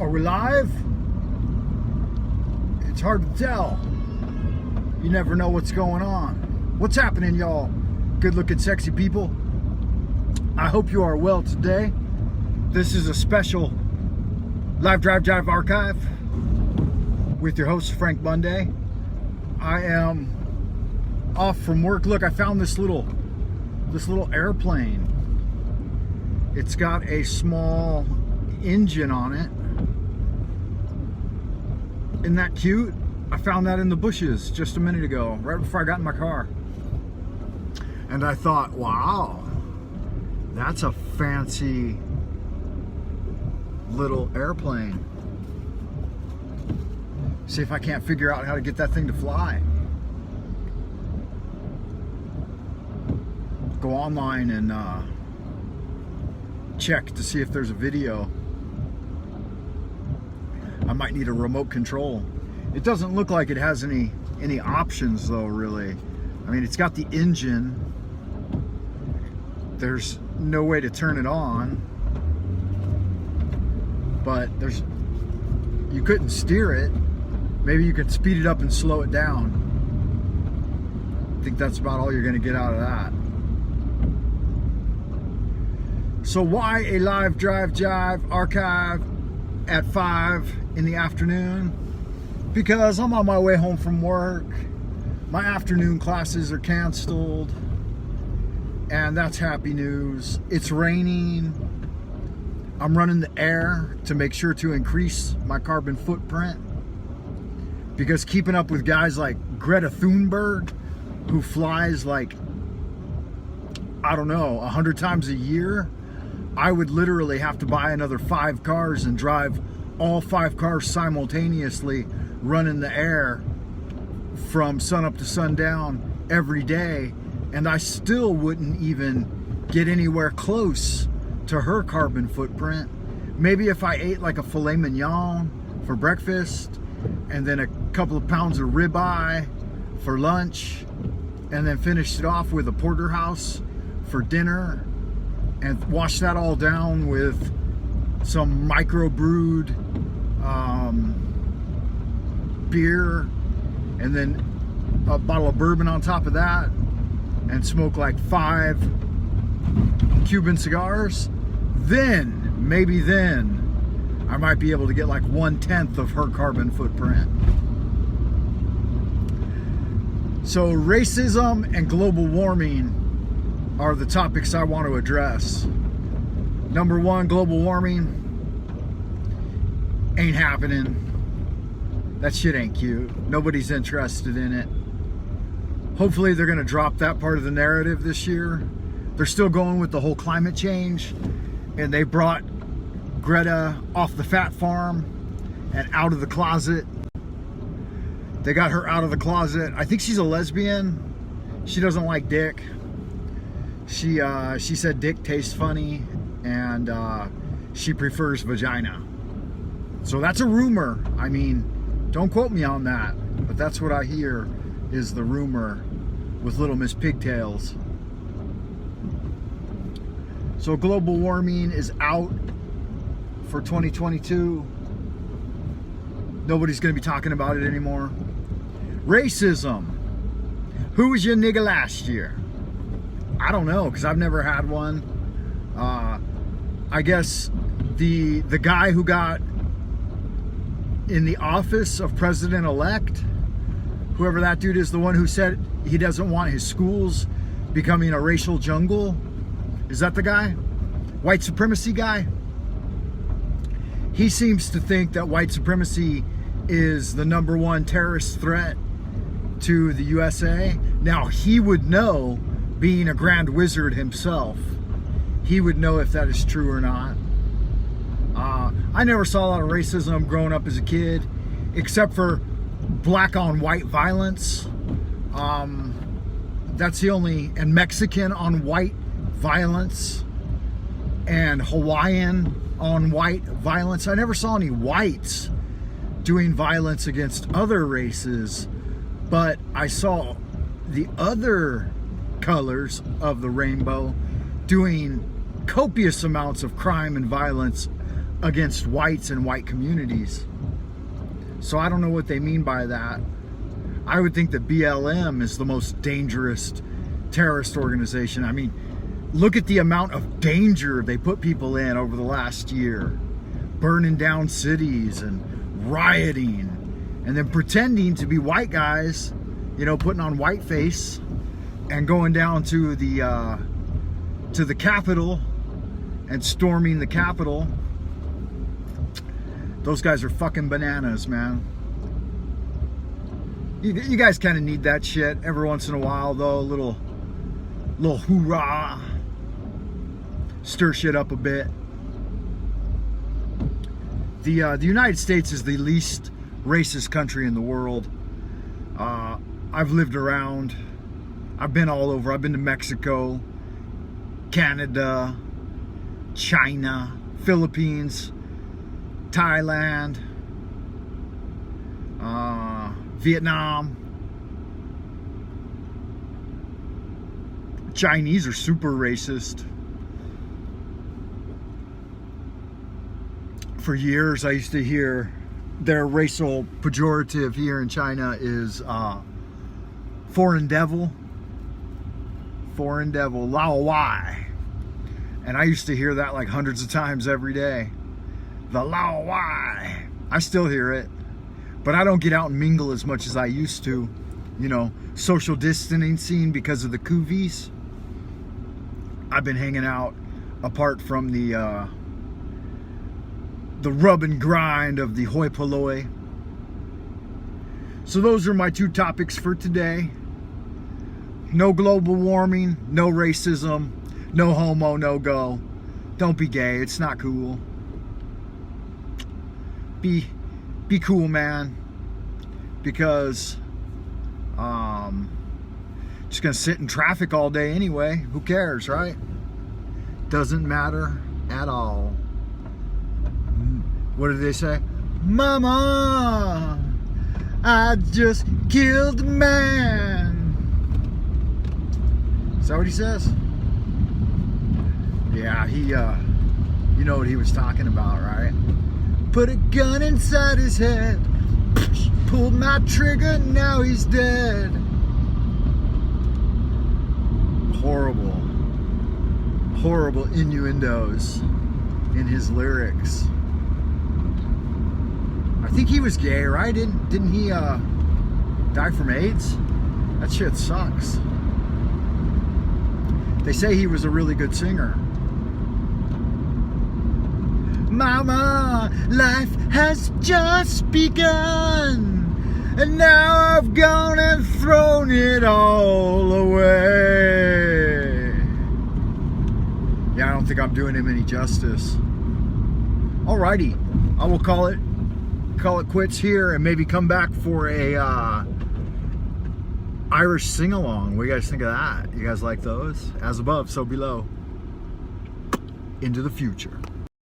Are we live? It's hard to tell. You never know what's going on. What's happening, y'all? Good looking, sexy people. I hope you are well today. This is a special Live Drive Jive archive with your host, Frank Monday. I am off from work. Look, I found this little airplane. It's got a small engine on it. Isn't that cute? I found that in the bushes just a minute ago, right before I got in my car. And I thought, wow, that's a fancy little airplane. See if I can't figure out how to get that thing to fly. Go online and check to see if there's a video. I might need a remote control. It doesn't look like it has any options though, really. I mean, it's got the engine. There's no way to turn it on. But you couldn't steer it. Maybe you could speed it up and slow it down. I think that's about all you're gonna get out of that. So why a Live Drive Jive archive at 5 in the afternoon? Because I'm on my way home from work. My afternoon classes are canceled, and that's happy news. It's raining. I'm running the air to make sure to increase my carbon footprint, because keeping up with guys like Greta Thunberg, who flies like, I don't know, 100 times a year, I would literally have to buy another 5 cars and drive all 5 cars simultaneously, running the air from sunup to sundown every day, and I still wouldn't even get anywhere close to her carbon footprint. Maybe if I ate like a filet mignon for breakfast, and then a couple of pounds of ribeye for lunch, and then finished it off with a porterhouse for dinner, and wash that all down with some microbrewed beer, and then a bottle of bourbon on top of that, and smoke like 5 Cuban cigars, then maybe I might be able to get like 1/10 of her carbon footprint. So racism and global warming are the topics I want to address. Number 1, global warming ain't happening. That shit ain't cute. Nobody's interested in it. Hopefully they're gonna drop that part of the narrative this year. They're still going with the whole climate change, and they brought Greta off the fat farm and out of the closet. They got her out of the closet. I think she's a lesbian. She doesn't like dick. She said dick tastes funny, and she prefers vagina. So that's a rumor. I mean, don't quote me on that, but that's what I hear is the rumor with Little Miss Pigtails. So global warming is out for 2022. Nobody's gonna be talking about it anymore. Racism. Who was your nigga last year? I don't know, because I've never had one. I guess the guy who got in the office of president-elect, whoever that dude is, the one who said he doesn't want his schools becoming a racial jungle. Is that the guy? White supremacy guy? He seems to think that white supremacy is the number 1 terrorist threat to the USA. Now, he would know, being a grand wizard himself, he would know if that is true or not. I never saw a lot of racism growing up as a kid, except for black on white violence. That's the only, and Mexican on white violence, and Hawaiian on white violence. I never saw any whites doing violence against other races, but I saw the other colors of the rainbow doing copious amounts of crime and violence against whites and white communities. So I don't know what they mean by that. I would think that BLM is the most dangerous terrorist organization. I mean, look at the amount of danger they put people in over the last year. Burning down cities and rioting, and then pretending to be white guys, you know, putting on white face and going down to the Capitol and storming the Capitol. Those guys are fucking bananas, man. You guys kind of need that shit every once in a while, though. A little hoorah. Stir shit up a bit. The United States is the least racist country in the world. I've lived around. I've been all over. I've been to Mexico, Canada, China, Philippines, Thailand, Vietnam. Chinese are super racist. For years, I used to hear their racial pejorative here in China is foreign devil. Foreign devil, Lao Wai. And I used to hear that like hundreds of times every day. The Lao Wai. I still hear it. But I don't get out and mingle as much as I used to. You know, social distancing because of the COVIDs. I've been hanging out apart from the rub and grind of the hoi polloi. So those are my two topics for today. No global warming, no racism, no homo, no go. Don't be gay, it's not cool. Be cool, man. Because just gonna sit in traffic all day anyway. Who cares, right? Doesn't matter at all. What did they say? Mama, I just killed a man. Is that what he says? Yeah, he, you know what he was talking about, right? Put a gun inside his head, pulled my trigger, now he's dead. Horrible, horrible innuendos in his lyrics. I think he was gay, right? Didn't he die from AIDS? That shit sucks. They say he was a really good singer. Mama, life has just begun, and now I've gone and thrown it all away. Yeah, I don't think I'm doing him any justice. Alrighty, I will call it quits here and maybe come back for a Irish sing-along. What do you guys think of that? You guys like those? As above, so below. Into the future.